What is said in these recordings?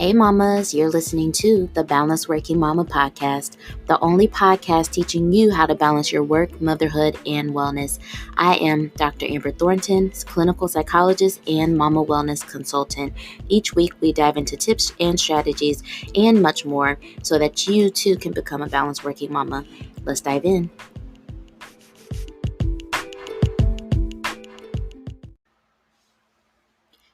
Hey mamas, you're listening to the Balanced Working Mama podcast, the only podcast teaching you how to balance your work, motherhood, and wellness. I am Dr. Amber Thornton, clinical psychologist and mama wellness consultant. Each week we dive into tips and strategies and much more so that you too can become a balanced working mama. Let's dive in.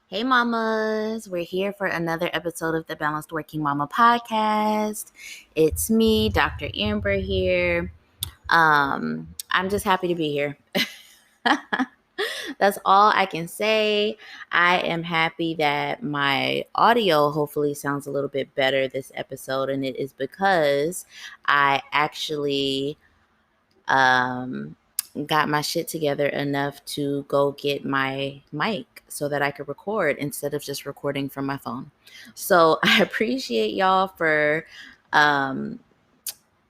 Hey mamas, we're here for another episode of the Balanced Working Mama podcast. It's me, Dr. Amber here. I'm just happy to be here. That's all I can say. I am happy that my audio hopefully sounds a little bit better this episode, and it is because I actually got my shit together enough to go get my mic so that I could record instead of just recording from my phone. So I appreciate y'all for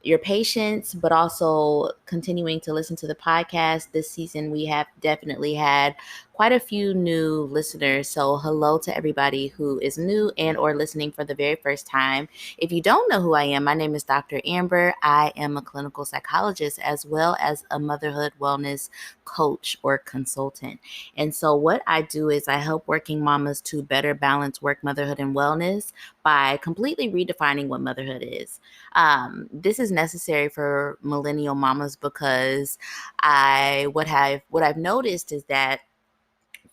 your patience, but also continuing to listen to the podcast. This season, we have definitely had quite a few new listeners. So hello to everybody who is new and or listening for the very first time. If you don't know who I am, my name is Dr. Amber. I am a clinical psychologist as well as a motherhood wellness coach or consultant. And so what I do is I help working mamas to better balance work, motherhood, and wellness by completely redefining what motherhood is. This is necessary for millennial mamas because what I've noticed is that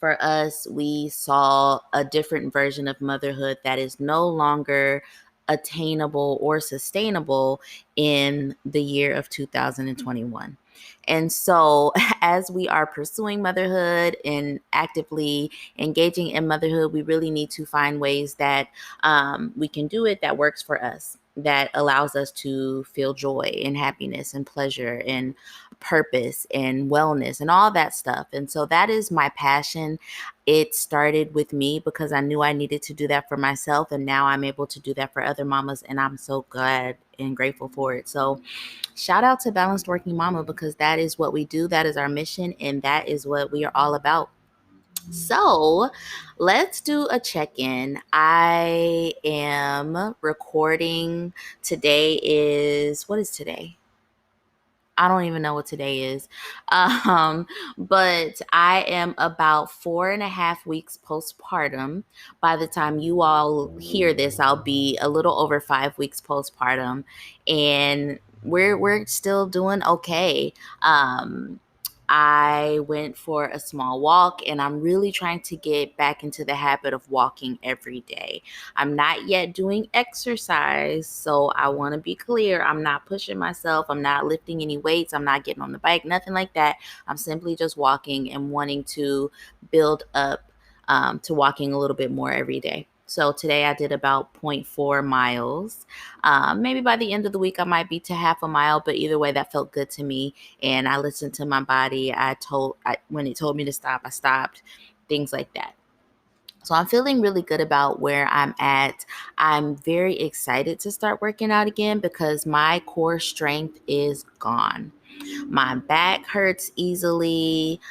for us, we saw a different version of motherhood that is no longer attainable or sustainable in the year of 2021. And so, as we are pursuing motherhood and actively engaging in motherhood, we really need to find ways that we can do it that works for us, that allows us to feel joy and happiness and pleasure and purpose and wellness and all that stuff. And so that is my passion. It started with me because I knew I needed to do that for myself. And now I'm able to do that for other mamas. And I'm so glad and grateful for it. So shout out to Balanced Working Mama because that is what we do. That is our mission. And that is what we are all about. So let's do a check-in. I am recording. What is today? I don't even know what today is. But I am about 4.5 weeks postpartum. By the time you all hear this, I'll be a little over 5 weeks postpartum. And we're still doing okay. I went for a small walk and I'm really trying to get back into the habit of walking every day. I'm not yet doing exercise, so I want to be clear. I'm not pushing myself. I'm not lifting any weights. I'm not getting on the bike, nothing like that. I'm simply just walking and wanting to build up to walking a little bit more every day. So today I did about 0.4 miles. Maybe by the end of the week, I might be to half a mile, but either way, that felt good to me. And I listened to my body. When it told me to stop, I stopped, things like that. So I'm feeling really good about where I'm at. I'm very excited to start working out again because my core strength is gone. My back hurts easily.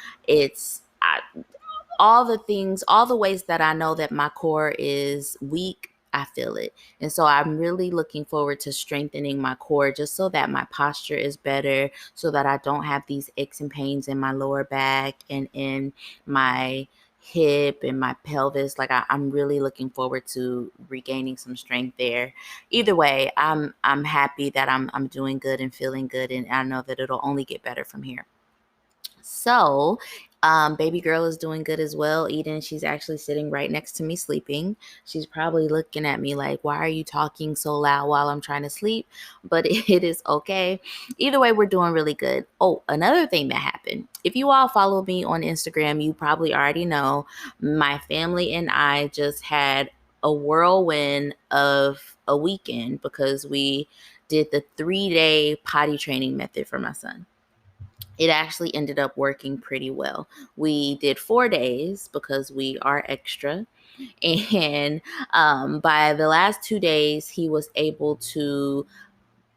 All the things, all the ways that I know that my core is weak, I feel it. And so I'm really looking forward to strengthening my core just so that my posture is better, so that I don't have these aches and pains in my lower back and in my hip and my pelvis. Like I'm really looking forward to regaining some strength there. Either way, I'm happy that I'm doing good and feeling good, and I know that it'll only get better from here. So, baby girl is doing good as well. Eden, she's actually sitting right next to me sleeping. She's probably looking at me like, why are you talking so loud while I'm trying to sleep? But it is okay. Either way, we're doing really good. Oh, another thing that happened. If you all follow me on Instagram, you probably already know my family and I just had a whirlwind of a weekend because we did the 3-day potty training method for my son. It actually ended up working pretty well. We did 4 days because we are extra. And by the last 2 days, he was able to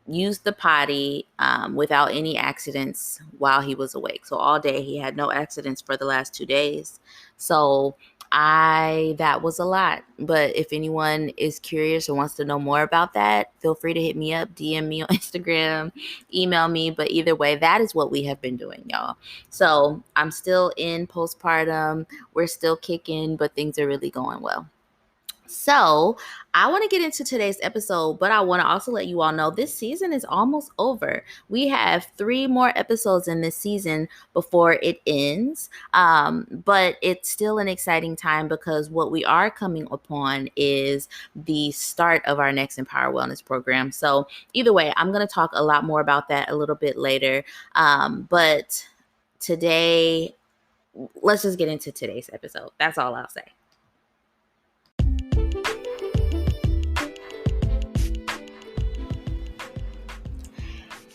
use the potty without any accidents while he was awake. So all day he had no accidents for the last 2 days. So That was a lot. But if anyone is curious or wants to know more about that, feel free to hit me up, DM me on Instagram, email me. But either way, that is what we have been doing, y'all. So I'm still in postpartum. We're still kicking, but things are really going well. So, I want to get into today's episode, but I want to also let you all know this season is almost over. We have 3 more episodes in this season before it ends. But it's still an exciting time because what we are coming upon is the start of our next Empower Wellness program. So, either way, I'm going to talk a lot more about that a little bit later. But today, let's just get into today's episode. That's all I'll say.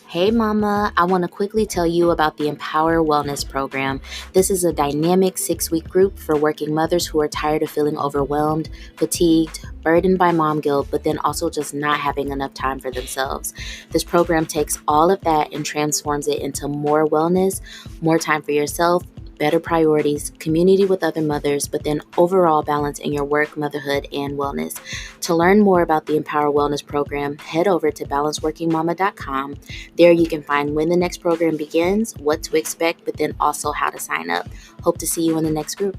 Hey mama, I want to quickly tell you about the Empower Wellness program. This is a dynamic 6-week group for working mothers who are tired of feeling overwhelmed, fatigued, burdened by mom guilt, but then also just not having enough time for themselves. This program takes all of that and transforms it into more wellness, more time for yourself, better priorities, community with other mothers, but then overall balance in your work, motherhood, and wellness. To learn more about the Empower Wellness program, head over to balanceworkingmama.com. There you can find when the next program begins, what to expect, but then also how to sign up. Hope to see you in the next group.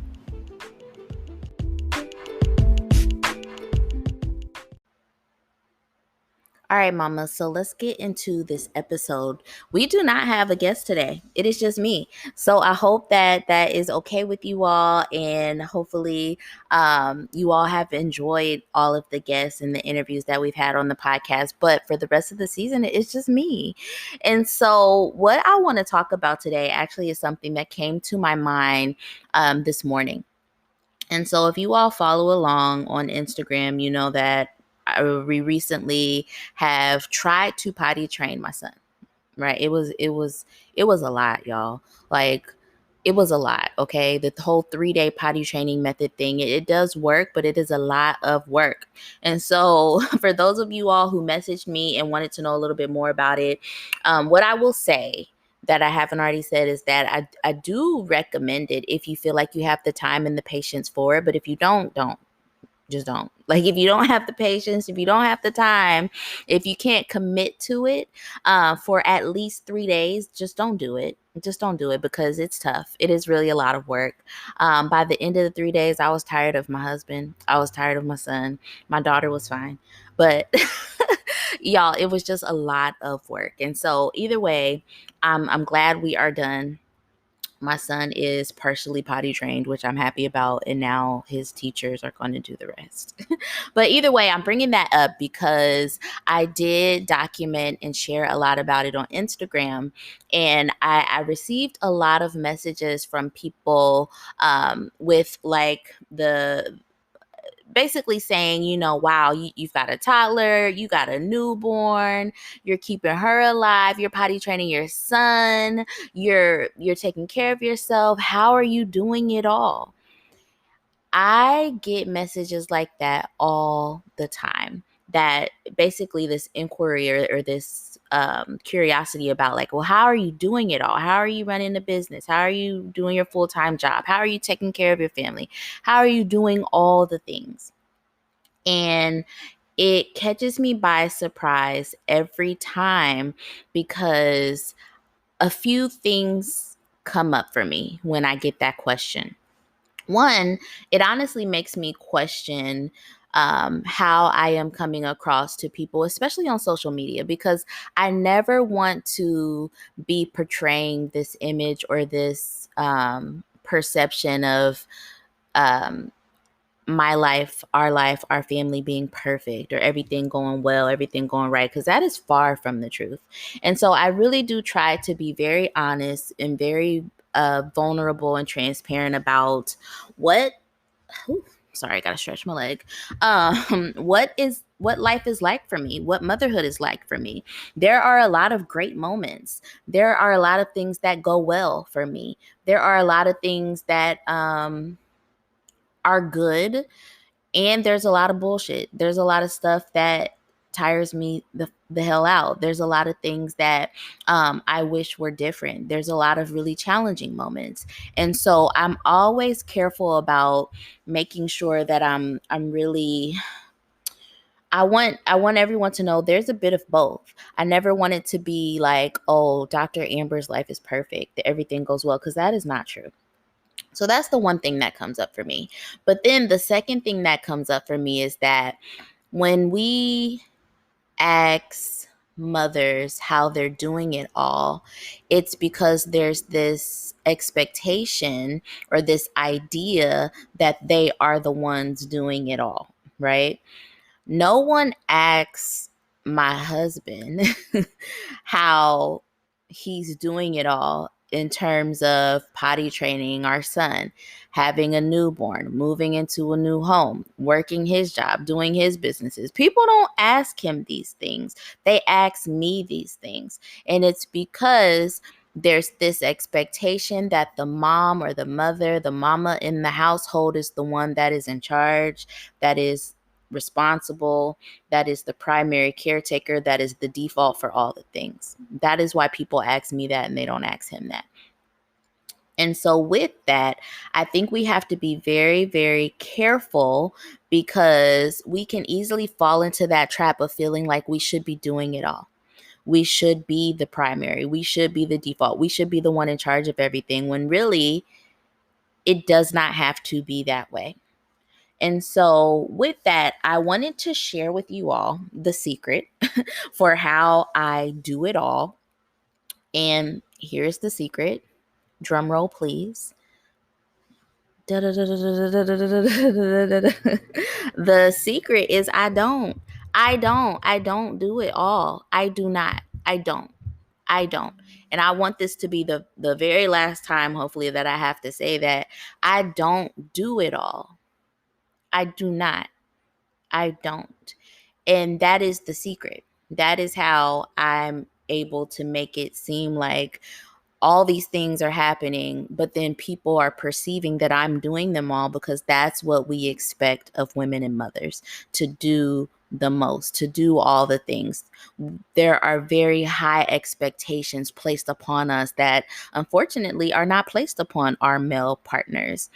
All right, mama. So let's get into this episode. We do not have a guest today. It is just me. So I hope that that is okay with you all. And hopefully you all have enjoyed all of the guests and the interviews that we've had on the podcast. But for the rest of the season, it's just me. And so what I want to talk about today actually is something that came to my mind this morning. And so if you all follow along on Instagram, you know that we recently have tried to potty train my son, right? It was a lot, y'all. Like it was a lot, okay? The whole 3-day potty training method thing, it does work, but it is a lot of work. And so for those of you all who messaged me and wanted to know a little bit more about it, what I will say that I haven't already said is that I do recommend it if you feel like you have the time and the patience for it. But if you don't. Just don't. Like if you don't have the patience, if you don't have the time, if you can't commit to it for at least 3 days, just don't do it. Just don't do it because it's tough. It is really a lot of work. By the end of the 3 days, I was tired of my husband. I was tired of my son. My daughter was fine. But y'all, it was just a lot of work. And so either way, I'm glad we are done. My son is partially potty trained, which I'm happy about. And now his teachers are going to do the rest. But either way, I'm bringing that up because I did document and share a lot about it on Instagram. And I received a lot of messages from people with like the basically saying, wow, you've got a toddler, you got a newborn, you're keeping her alive, you're potty training your son, you're taking care of yourself. How are you doing it all? I get messages like that all the time. That basically this inquiry or this curiosity about like, well, how are you doing it all? How are you running the business? How are you doing your full-time job? How are you taking care of your family? How are you doing all the things? And it catches me by surprise every time because a few things come up for me when I get that question. One, it honestly makes me question how I am coming across to people, especially on social media, because I never want to be portraying this image or this perception of um, my life, our family being perfect or everything going well, everything going right, because that is far from the truth. And so I really do try to be very honest and very vulnerable and transparent about what, whew, sorry, I gotta stretch my leg. What life is like for me, what motherhood is like for me. There are a lot of great moments. There are a lot of things that go well for me. There are a lot of things that are good, and there's a lot of bullshit. There's a lot of stuff that tires me the hell out. There's a lot of things that I wish were different. There's a lot of really challenging moments. And so I'm always careful about making sure that I'm really I want everyone to know there's a bit of both. I never want it to be like, oh, Dr. Amber's life is perfect, that everything goes well, because that is not true. So that's the one thing that comes up for me. But then the second thing that comes up for me is that when we ask mothers how they're doing it all, it's because there's this expectation or this idea that they are the ones doing it all, right? No one asks my husband how he's doing it all in terms of potty training our son, having a newborn, moving into a new home, working his job, doing his businesses. People don't ask him these things. They ask me these things. And it's because there's this expectation that the mom or the mother, the mama in the household is the one that is in charge, that is responsible, that is the primary caretaker, that is the default for all the things. That is why people ask me that and they don't ask him that. And so with that, I think we have to be very, very careful, because we can easily fall into that trap of feeling like we should be doing it all. We should be the primary. We should be the default. We should be the one in charge of everything, when really it does not have to be that way. And so, with that, I wanted to share with you all the secret for how I do it all. And here's the secret. Drum roll, please. The secret is I don't do it all. I do not. I don't. And I want this to be the very last time, hopefully, that I have to say that I don't do it all. I do not. I don't. And that is the secret. That is how I'm able to make it seem like all these things are happening, but then people are perceiving that I'm doing them all, because that's what we expect of women and mothers, to do the most, to do all the things. There are very high expectations placed upon us that unfortunately are not placed upon our male partners.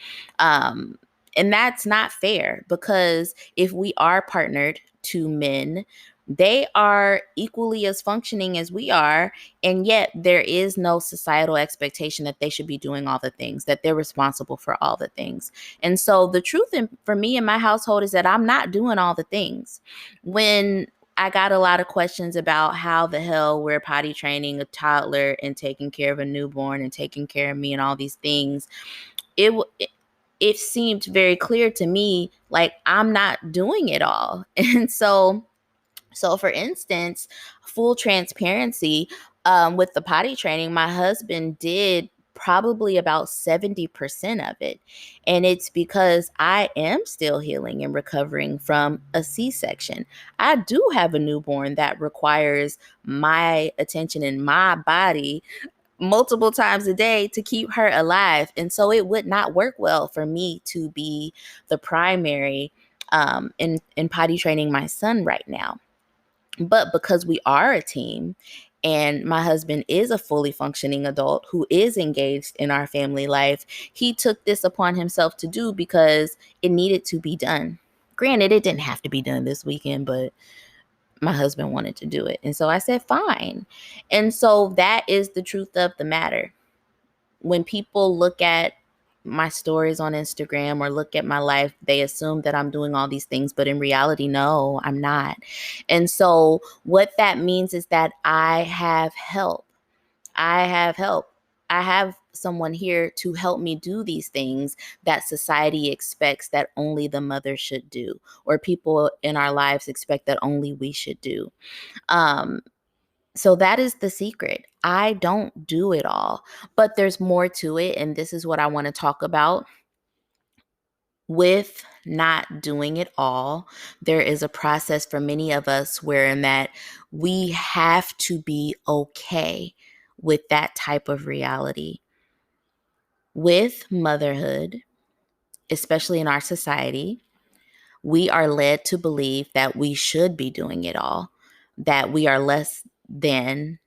And that's not fair, because if we are partnered to men, they are equally as functioning as we are, and yet there is no societal expectation that they should be doing all the things, that they're responsible for all the things. And so the truth for me in my household is that I'm not doing all the things. When I got a lot of questions about how the hell we're potty training a toddler and taking care of a newborn and taking care of me and all these things, it it seemed very clear to me like I'm not doing it all. And so for instance, full transparency, with the potty training, my husband did probably about 70% of it. And it's because I am still healing and recovering from a C-section. I do have a newborn that requires my attention in my body multiple times a day to keep her alive. And so it would not work well for me to be the primary in potty training my son right now. But because we are a team and my husband is a fully functioning adult who is engaged in our family life, he took this upon himself to do because it needed to be done. Granted, it didn't have to be done this weekend, but my husband wanted to do it. And so I said, fine. And so that is the truth of the matter. When people look at my stories on Instagram or look at my life, they assume that I'm doing all these things, but in reality, no, I'm not. And so what that means is that I have help. I have help. I have someone here to help me do these things that society expects that only the mother should do, or people in our lives expect that only we should do. Um, so that is the secret. I don't do it all, but there's more to it. And this is what I want to talk about. With not doing it all, there is a process for many of us wherein that we have to be okay with that type of reality. With motherhood, especially in our society, we are led to believe that we should be doing it all, that we are less than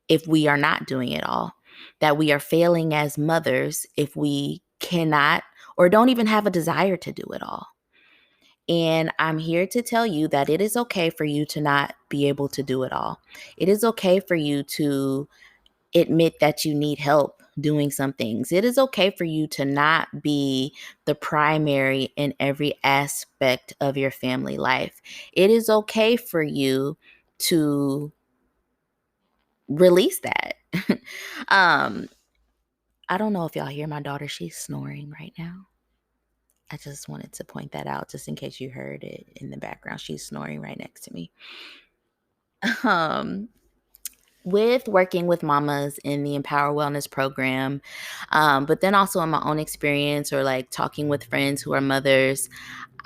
if we are not doing it all, that we are failing as mothers if we cannot or don't even have a desire to do it all. And I'm here to tell you that it is okay for you to not be able to do it all. It is okay for you to admit that you need help doing some things. It is okay for you to not be the primary in every aspect of your family life. It is okay for you to release that. um, I don't know if y'all hear my daughter. She's snoring right now. I just wanted to point that out just in case you heard it in the background. She's snoring right next to me. Um, with working with mamas in the Empower Wellness program, but then also in my own experience or like talking with friends who are mothers,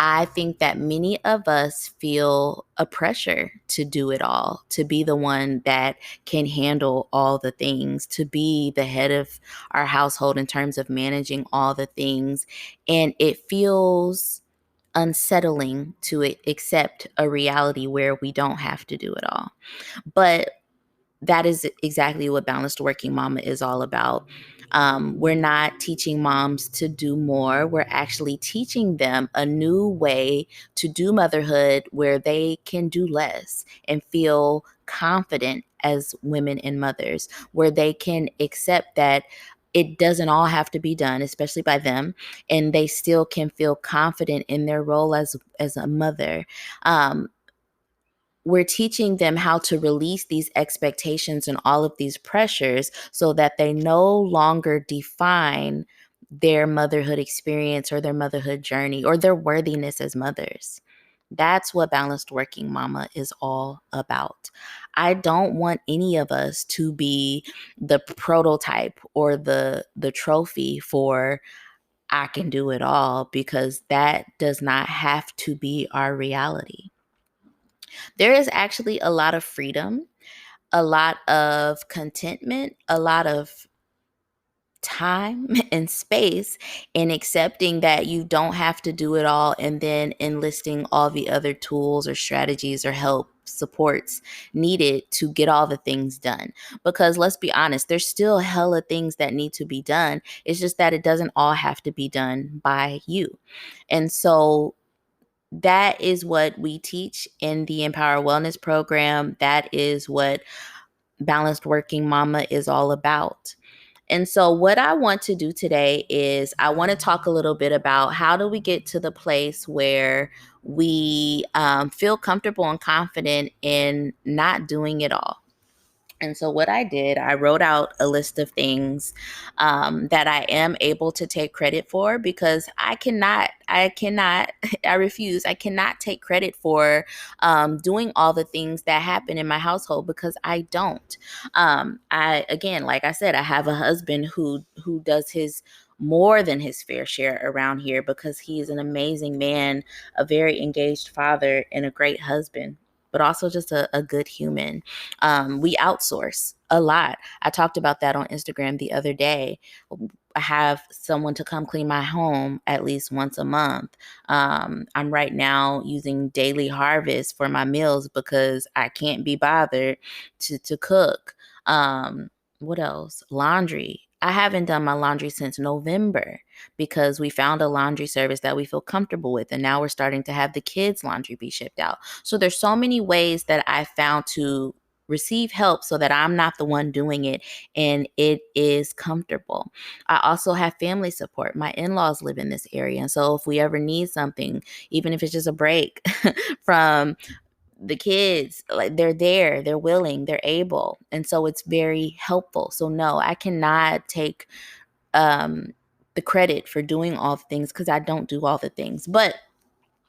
I think that many of us feel a pressure to do it all, to be the one that can handle all the things, to be the head of our household in terms of managing all the things. And it feels unsettling to accept a reality where we don't have to do it all. But that is exactly what Balanced Working Mama is all about. We're not teaching moms to do more. We're actually teaching them a new way to do motherhood where they can do less and feel confident as women and mothers, where they can accept that it doesn't all have to be done, especially by them, and they still can feel confident in their role as a mother. Um, we're teaching them how to release these expectations and all of these pressures so that they no longer define their motherhood experience or their motherhood journey or their worthiness as mothers. That's what Balanced Working Mama is all about. I don't want any of us to be the prototype or the trophy for I can do it all, because that does not have to be our reality. There is actually a lot of freedom, a lot of contentment, a lot of time and space in accepting that you don't have to do it all, and then enlisting all the other tools or strategies or help supports needed to get all the things done. Because let's be honest, there's still hella things that need to be done. It's just that it doesn't all have to be done by you. And so that is what we teach in the Empower Wellness program. That is what Balanced Working Mama is all about. And so what I want to do today is I want to talk a little bit about how do we get to the place where we feel comfortable and confident in not doing it all. And so what I did, I wrote out a list of things that I am able to take credit for, because I refuse, I cannot take credit for doing all the things that happen in my household, because I don't. Again, like I said, I have a husband who does his more than his fair share around here, because he is an amazing man, a very engaged father, and a great husband, but also just a good human. We outsource a lot. I talked about that on Instagram the other day. I have someone to come clean my home at least once a month. I'm right now using Daily Harvest for my meals because I can't be bothered to cook. What else? Laundry. I haven't done my laundry since November because we found a laundry service that we feel comfortable with. And now we're starting to have the kids' laundry be shipped out. So there's so many ways that I found to receive help so that I'm not the one doing it and it is comfortable. I also have family support. My in-laws live in this area. And so if we ever need something, even if it's just a break from the kids, like they're there, they're willing, they're able. And so it's very helpful. So no, I cannot take um the credit for doing all the things, because I don't do all the things. But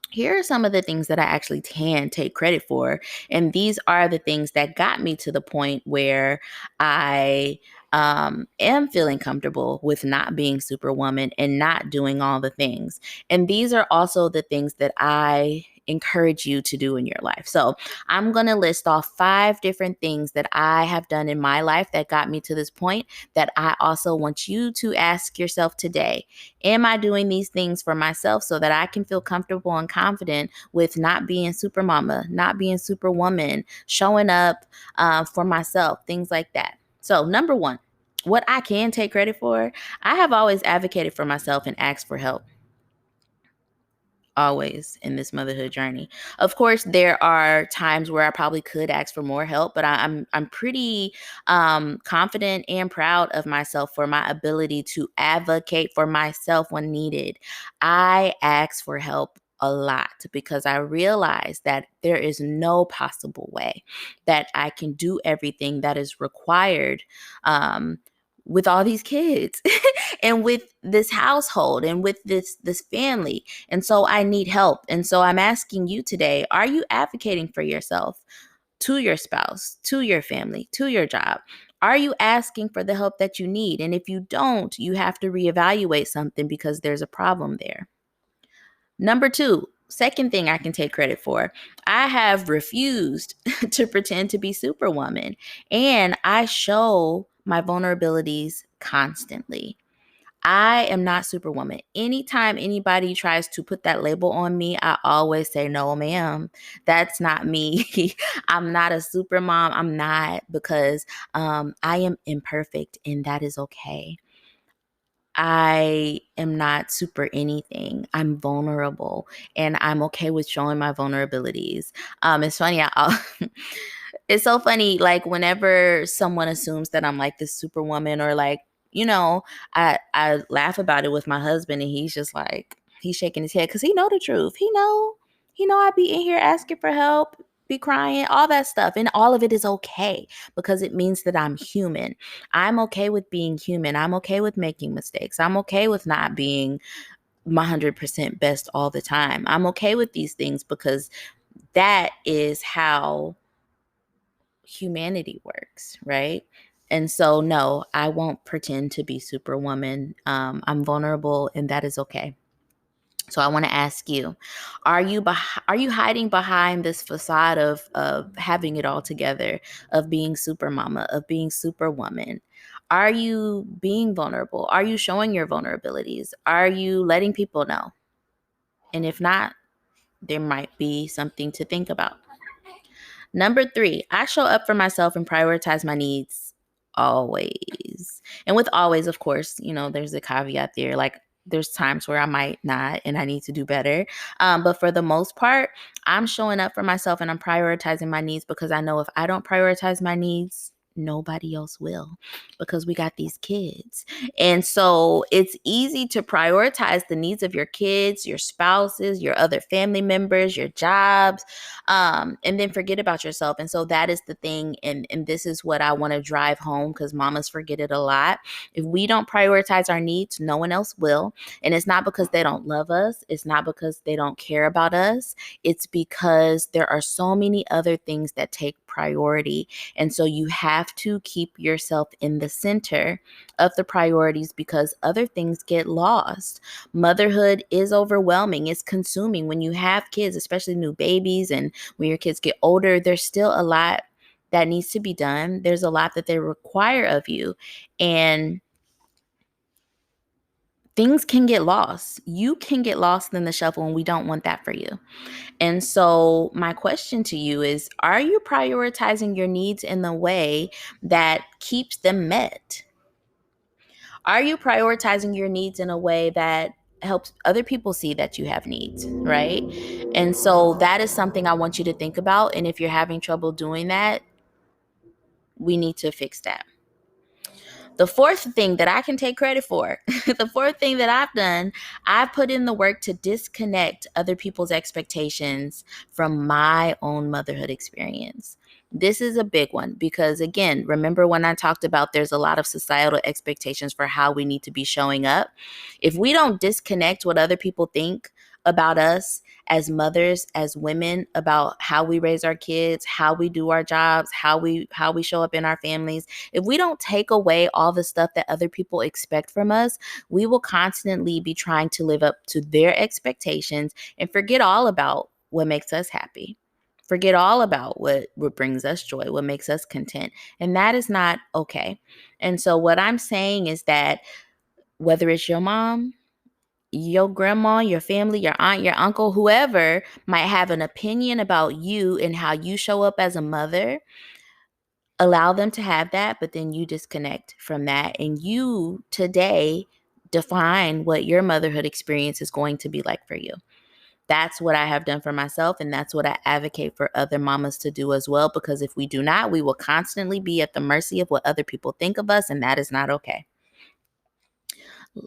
here are some of the things that I actually can take credit for. And these are the things that got me to the point where I am feeling comfortable with not being Superwoman and not doing all the things. And these are also the things that I encourage you to do in your life. So I'm going to list off 5 different things that I have done in my life that got me to this point that I also want you to ask yourself today. Am I doing these things for myself so that I can feel comfortable and confident with not being super mama, not being super woman, showing up for myself, things like that. So number 1, what I can take credit for, I have always advocated for myself and asked for help. Always in this motherhood journey. Of course, there are times where I probably could ask for more help, but I'm pretty confident and proud of myself for my ability to advocate for myself when needed. I ask for help a lot because I realize that there is no possible way that I can do everything that is required with all these kids and with this household and with this family. And so I need help. And so I'm asking you today, are you advocating for yourself, to your spouse, to your family, to your job? Are you asking for the help that you need? And if you don't, you have to reevaluate something because there's a problem there. Number 2, second thing I can take credit for, I have refused to pretend to be Superwoman, and I show my vulnerabilities constantly. I am not Superwoman. Anytime anybody tries to put that label on me, I always say, no, ma'am, that's not me. I'm not a super mom. I'm not, because I am imperfect and that is okay. I am not super anything. I'm vulnerable and I'm okay with showing my vulnerabilities. It's funny. It's so funny. Like whenever someone assumes that I'm like this superwoman or like, I laugh about it with my husband and he's just like, he's shaking his head because he know the truth. He know I be in here asking for help, be crying, all that stuff. And all of it is okay because it means that I'm human. I'm okay with being human. I'm okay with making mistakes. I'm okay with not being my 100% best all the time. I'm okay with these things because that is how humanity works, right? And so, no, I won't pretend to be Superwoman. I'm vulnerable, and that is okay. So, I want to ask you: are you hiding behind this facade of having it all together, of being Super Mama, of being Superwoman? Are you being vulnerable? Are you showing your vulnerabilities? Are you letting people know? And if not, there might be something to think about. Number 3, I show up for myself and prioritize my needs always. And with always, of course, there's a caveat there. Like there's times where I might not and I need to do better. But for the most part, I'm showing up for myself and I'm prioritizing my needs because I know if I don't prioritize my needs, nobody else will, because we got these kids. And so it's easy to prioritize the needs of your kids, your spouses, your other family members, your jobs, and then forget about yourself. And so that is the thing. And this is what I want to drive home because mamas forget it a lot. If we don't prioritize our needs, no one else will. And it's not because they don't love us. It's not because they don't care about us. It's because there are so many other things that take priority. And so you have to keep yourself in the center of the priorities because other things get lost. Motherhood is overwhelming. It's consuming. When you have kids, especially new babies, and when your kids get older, there's still a lot that needs to be done. There's a lot that they require of you. And things can get lost. You can get lost in the shuffle, and we don't want that for you. And so my question to you is, are you prioritizing your needs in the way that keeps them met? Are you prioritizing your needs in a way that helps other people see that you have needs, right? And so that is something I want you to think about. And if you're having trouble doing that, we need to fix that. The fourth thing that I can take credit for, the fourth thing that I've done, I've put in the work to disconnect other people's expectations from my own motherhood experience. This is a big one because, again, remember when I talked about there's a lot of societal expectations for how we need to be showing up? If we don't disconnect what other people think about us as mothers, as women, about how we raise our kids, how we do our jobs, how we show up in our families, if we don't take away all the stuff that other people expect from us, we will constantly be trying to live up to their expectations and forget all about what makes us happy. Forget all about what brings us joy, what makes us content. And that is not okay. And so what I'm saying is that whether it's your mom, your grandma, your family, your aunt, your uncle, whoever might have an opinion about you and how you show up as a mother, allow them to have that, but then you disconnect from that. And you today define what your motherhood experience is going to be like for you. That's what I have done for myself. And that's what I advocate for other mamas to do as well. Because if we do not, we will constantly be at the mercy of what other people think of us. And that is not okay.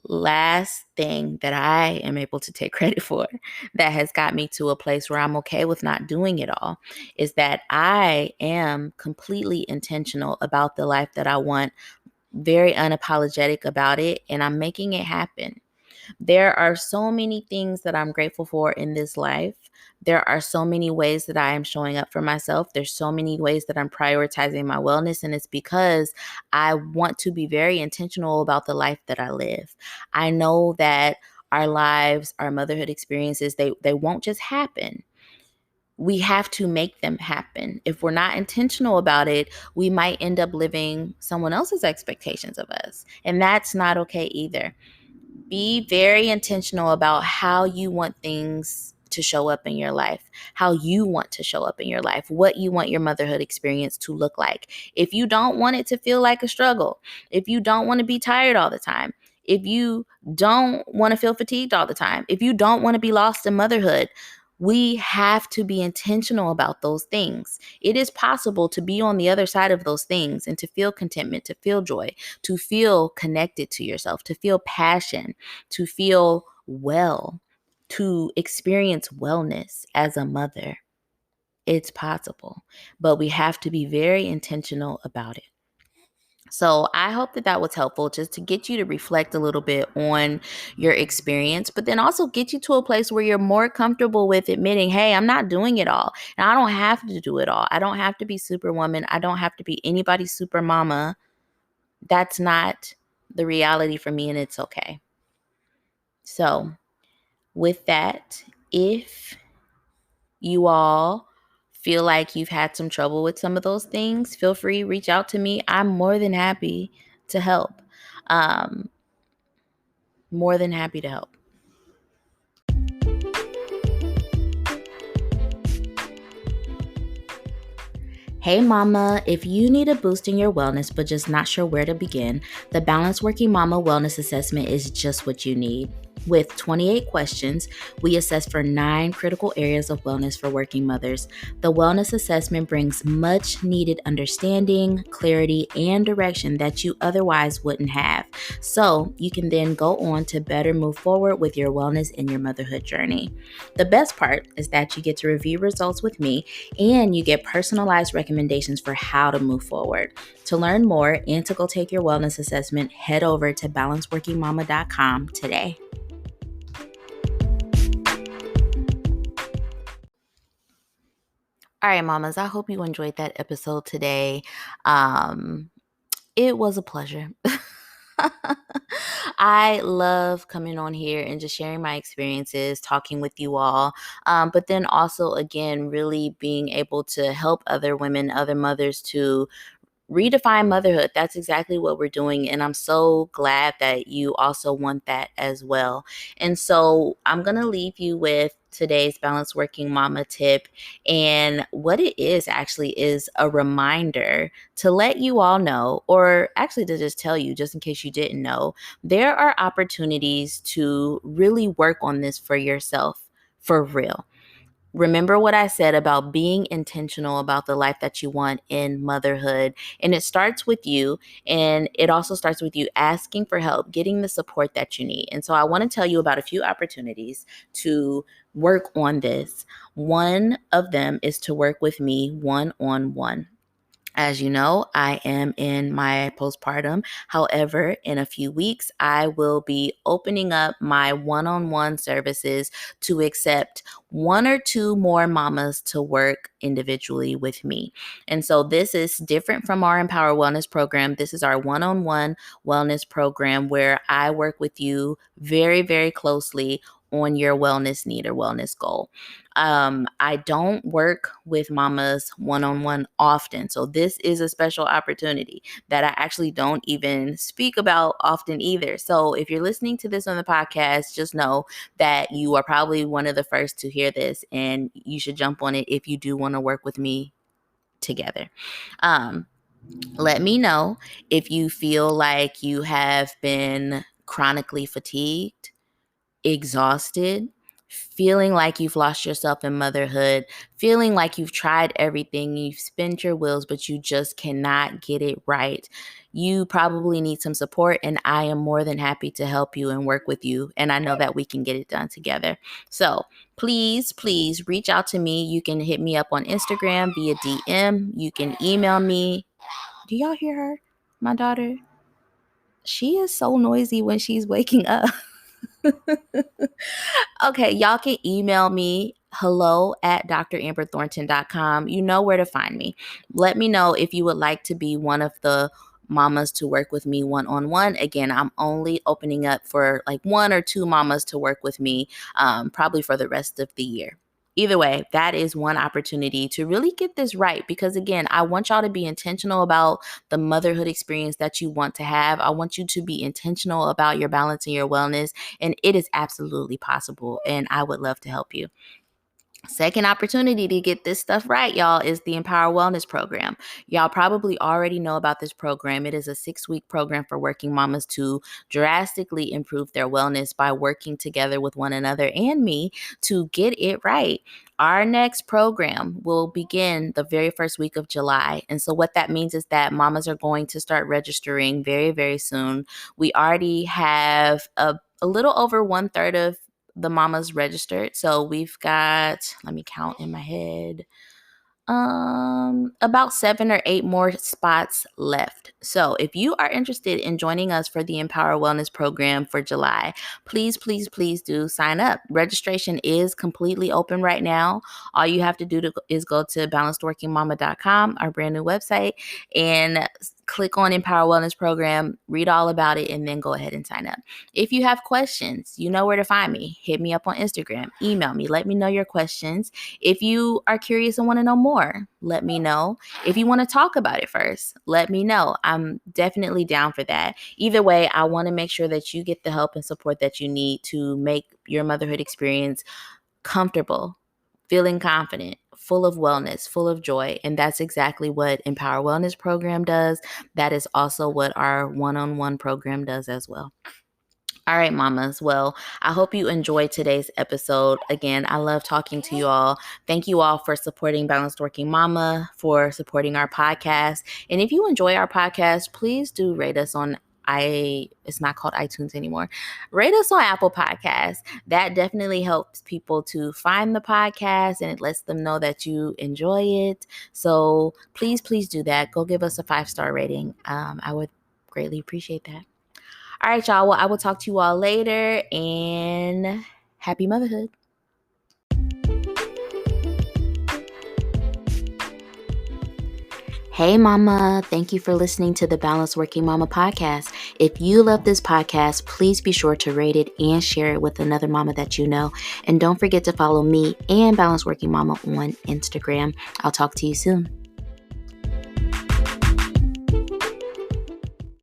Last thing that I am able to take credit for that has got me to a place where I'm okay with not doing it all is that I am completely intentional about the life that I want, very unapologetic about it, and I'm making it happen. There are so many things that I'm grateful for in this life. There are so many ways that I am showing up for myself. There's so many ways that I'm prioritizing my wellness. And it's because I want to be very intentional about the life that I live. I know that our lives, our motherhood experiences, they won't just happen. We have to make them happen. If we're not intentional about it, we might end up living someone else's expectations of us. And that's not okay either. Be very intentional about how you want things to show up in your life, how you want to show up in your life, what you want your motherhood experience to look like. If you don't want it to feel like a struggle, if you don't want to be tired all the time, if you don't want to feel fatigued all the time, if you don't want to be lost in motherhood, we have to be intentional about those things. It is possible to be on the other side of those things and to feel contentment, to feel joy, to feel connected to yourself, to feel passion, to feel well, to experience wellness as a mother. It's possible, but we have to be very intentional about it. So I hope that that was helpful just to get you to reflect a little bit on your experience, but then also get you to a place where you're more comfortable with admitting, hey, I'm not doing it all. And I don't have to do it all. I don't have to be superwoman. I don't have to be anybody's super mama. That's not the reality for me, and it's okay. So with that, if you all feel like you've had some trouble with some of those things, feel free, reach out to me. I'm more than happy to help. Um, more than happy to help. Hey mama, if you need a boost in your wellness but just not sure where to begin, the Balanced Working Mama Wellness Assessment is just what you need. With 28 questions, we assess for 9 critical areas of wellness for working mothers. The wellness assessment brings much needed understanding, clarity, and direction that you otherwise wouldn't have. So you can then go on to better move forward with your wellness and your motherhood journey. The best part is that you get to review results with me and you get personalized recommendations for how to move forward. To learn more and to go take your wellness assessment, head over to balanceworkingmama.com today. All right, mamas, I hope you enjoyed that episode today. It was a pleasure. I love coming on here and just sharing my experiences, talking with you all, but then also, again, really being able to help other women, other mothers to redefine motherhood. That's exactly what we're doing. And I'm so glad that you also want that as well. And so I'm going to leave you with today's Balanced Working Mama tip. And what it is actually is a reminder to let you all know, or actually to just tell you, just in case you didn't know, there are opportunities to really work on this for yourself for real. Remember what I said about being intentional about the life that you want in motherhood. And it starts with you. And it also starts with you asking for help, getting the support that you need. And so I want to tell you about a few opportunities to work on this. One of them is to work with me one-on-one. As you know, I am in my postpartum. However, in a few weeks, I will be opening up my one-on-one services to accept 1 or 2 more mamas to work individually with me. And so this is different from our Empower Wellness program. This is our one-on-one wellness program where I work with you very, very closely on your wellness need or wellness goal. I don't work with mamas one-on-one often. So this is a special opportunity that I actually don't even speak about often either. So if you're listening to this on the podcast, just know that you are probably one of the first to hear this, and you should jump on it if you do want to work with me together. Let me know if you feel like you have been chronically fatigued, exhausted, feeling like you've lost yourself in motherhood, feeling like you've tried everything, you've spent your wheels, but you just cannot get it right. You probably need some support, and I am more than happy to help you and work with you. And I know that we can get it done together. So please reach out to me. You can hit me up on Instagram via DM. You can email me. Do y'all hear her? My daughter? She is so noisy when she's waking up. Okay, y'all can email me hello@dramberthornton.com. You know where to find me. Let me know if you would like to be one of the mamas to work with me one-on-one. Again, I'm only opening up for like 1 or 2 mamas to work with me, probably for the rest of the year. Either way, that is one opportunity to really get this right, because again, I want y'all to be intentional about the motherhood experience that you want to have. I want you to be intentional about your balance and your wellness, and it is absolutely possible, and I would love to help you. Second opportunity to get this stuff right, y'all, is the Empower Wellness Program. Y'all probably already know about this program. It is a 6-week program for working mamas to drastically improve their wellness by working together with one another and me to get it right. Our next program will begin the very first week of July. And so what that means is that mamas are going to start registering very, very soon. We already have a little over 1/3 of the mamas registered. So we've got, let me count in my head, about 7 or 8 more spots left. So if you are interested in joining us for the Empower Wellness Program for July, please do sign up. Registration is completely open right now. All you have to do is go to balancedworkingmama.com, our brand new website, and click on Empower Wellness Program, read all about it, and then go ahead and sign up. If you have questions, you know where to find me. Hit me up on Instagram, email me, let me know your questions. If you are curious and want to know more, let me know. If you want to talk about it first, let me know. I'm definitely down for that. Either way, I want to make sure that you get the help and support that you need to make your motherhood experience comfortable, feeling confident, full of wellness, full of joy. And that's exactly what Empower Wellness Program does. That is also what our one-on-one program does as well. All right, mamas. Well, I hope you enjoyed today's episode. Again, I love talking to you all. Thank you all for supporting Balanced Working Mama, for supporting our podcast. And if you enjoy our podcast, please do rate us on it's not called iTunes anymore. Rate us on Apple Podcasts. That definitely helps people to find the podcast, and it lets them know that you enjoy it. So please do that. Go give us a 5-star rating. I would greatly appreciate that. All right, y'all. Well, I will talk to you all later, and happy motherhood. Hey, mama. Thank you for listening to the Balanced Working Mama podcast. If you love this podcast, please be sure to rate it and share it with another mama that you know. And don't forget to follow me and Balanced Working Mama on Instagram. I'll talk to you soon.